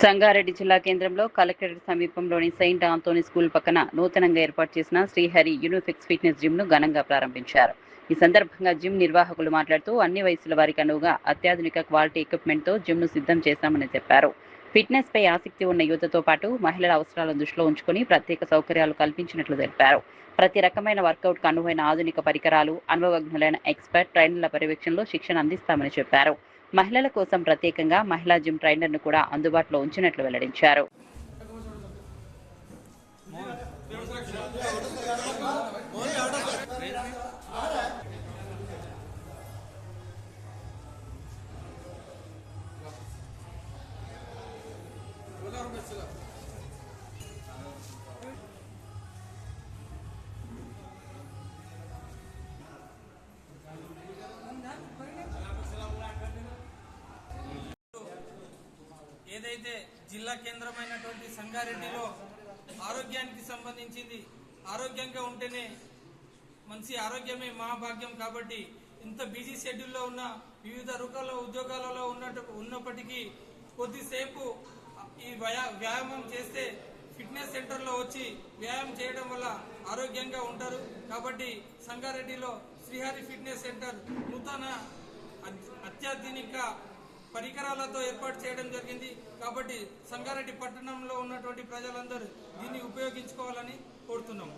సంగారెడ్డి జిల్లా కేంద్రంలో కలెక్టరేట్ సమీపంలోని సెయింట్ ఆంథోనీ స్కూల్ పక్కన నూతనంగా ఏర్పాటు చేసిన శ్రీహరి యూనిఫిక్స్ ఫిట్నెస్ జిమ్ ను ఘనంగా ప్రారంభించారు. ఈ సందర్భంగా జిమ్ నిర్వాహకులు మాట్లాడుతూ అన్ని వయసుల వారికి అనువుగా అత్యాధునిక క్వాలిటీ ఎక్విప్మెంట్ తో జిమ్ ను సిద్ధం చేశామని చెప్పారు. ఫిట్నెస్ పై ఆసక్తి ఉన్న యువతతో పాటు మహిళల అవసరాలను దృష్టిలో ఉంచుకుని ప్రత్యేక సౌకర్యాలు కల్పించినట్లు తెలిపారు. ప్రతి రకమైన వర్కౌట్ కు అనువైన ఆధునిక పరికరాలు, అనుభవజ్ఞులైన ఎక్స్పర్ట్ ట్రైనర్ల పర్యవేక్షణలో శిక్షణ అందిస్తామని చెప్పారు. మహిళల కోసం ప్రత్యేకంగా మహిళా జిమ్ ట్రైనర్ను కూడా అందుబాటులో ఉంచినట్లు వెల్లడించారు. ఏదైతే జిల్లా కేంద్రమైనటువంటి సంగారెడ్డిలో ఆరోగ్యానికి సంబంధించింది, ఆరోగ్యంగా ఉంటేనే మంచి ఆరోగ్యమే మహాభాగ్యం. కాబట్టి ఇంత బిజీ షెడ్యూల్లో ఉన్న వివిధ రకాల ఉద్యోగాలలో ఉన్నప్పటికీ కొద్దిసేపు ఈ వ్యాయామం చేస్తే ఫిట్నెస్ సెంటర్లో వచ్చి వ్యాయామం చేయడం వల్ల ఆరోగ్యంగా ఉంటారు. కాబట్టి సంగారెడ్డిలో శ్రీహరి ఫిట్నెస్ సెంటర్ నూతన అత్యాధునిక పరికరాలతో ఏర్పాటు చేయడం జరిగింది. కాబట్టి సంగారెడ్డి పట్టణంలో ఉన్నటువంటి ప్రజలందరూ దీన్ని ఉపయోగించుకోవాలని కోరుతున్నాం.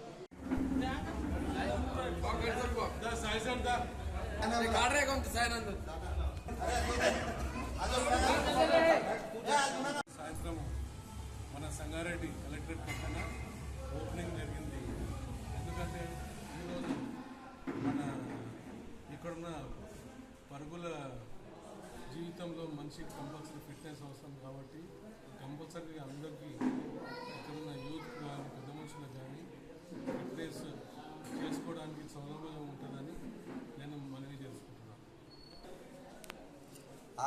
సాయంత్రం మన సంగారెడ్డి కలెక్టరేట్ పక్కన ఓపెనింగ్ జరిగింది. ఎందుకంటే ఈరోజు మన ఇక్కడున్న పరుగుల జీవితంలో మనిషికి కంపల్సరీ ఫిట్నెస్ అవసరం. కాబట్టి కంపల్సరీగా అందరికీ ఇక్కడున్న యూత్ కానీ పెద్ద మనుషులకు కానీ ఫిట్నెస్ చేసుకోవడానికి సౌలభ్యం ఉంటుందని నేను మనవి చేసుకుంటున్నాను.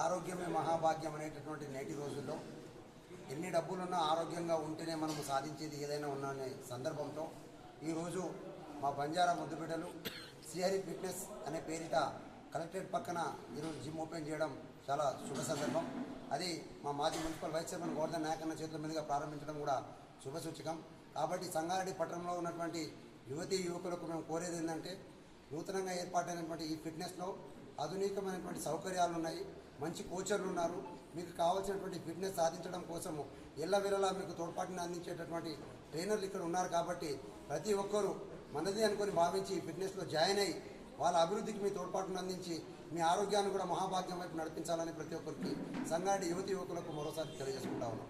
ఆరోగ్యమే మహాభాగ్యం అనేటటువంటి నేటి రోజుల్లో ఎన్ని డబ్బులున్నా ఆరోగ్యంగా ఉంటేనే మనము సాధించేది ఏదైనా ఉన్ననే సందర్భంతో ఈరోజు మా బంజారా ముద్దుబిడ్డలు శ్రీహరి ఫిట్నెస్ అనే పేరిట కలెక్టరేట్ పక్కన ఈరోజు జిమ్ ఓపెన్ చేయడం చాలా శుభ సందర్భం. అది మా మాజీ మున్సిపల్ వైస్ చైర్మన్ గోవర్ధన్ నాయకన్న చేతుల మీదుగా ప్రారంభించడం కూడా శుభసూచకం. కాబట్టి సంగారెడ్డి పట్టణంలో ఉన్నటువంటి యువతీ యువకులకు మేము కోరేది ఏంటంటే, నూతనంగా ఏర్పాటైనటువంటి ఈ ఫిట్నెస్లో ఆధునికమైనటువంటి సౌకర్యాలు ఉన్నాయి, మంచి కోచర్లు ఉన్నారు. మీకు కావాల్సినటువంటి ఫిట్నెస్ సాధించడం కోసము ఎల్లవేళలా మీకు తోడ్పాటుని అందించేటటువంటి ట్రైనర్లు ఇక్కడ ఉన్నారు. కాబట్టి ప్రతి ఒక్కరూ మనది అనుకొని భావించి ఈ ఫిట్నెస్లో జాయిన్ అయ్యి వాళ్ళ అభివృద్ధికి మీ తోడ్పాటును అందించి మీ ఆరోగ్యాన్ని కూడా మహాభాగ్యం వైపు నడిపించాలని ప్రతి ఒక్కరికి సంగారెడ్డి యువతి యువకులకు మరోసారి తెలియజేసుకుంటా ఉన్నాం.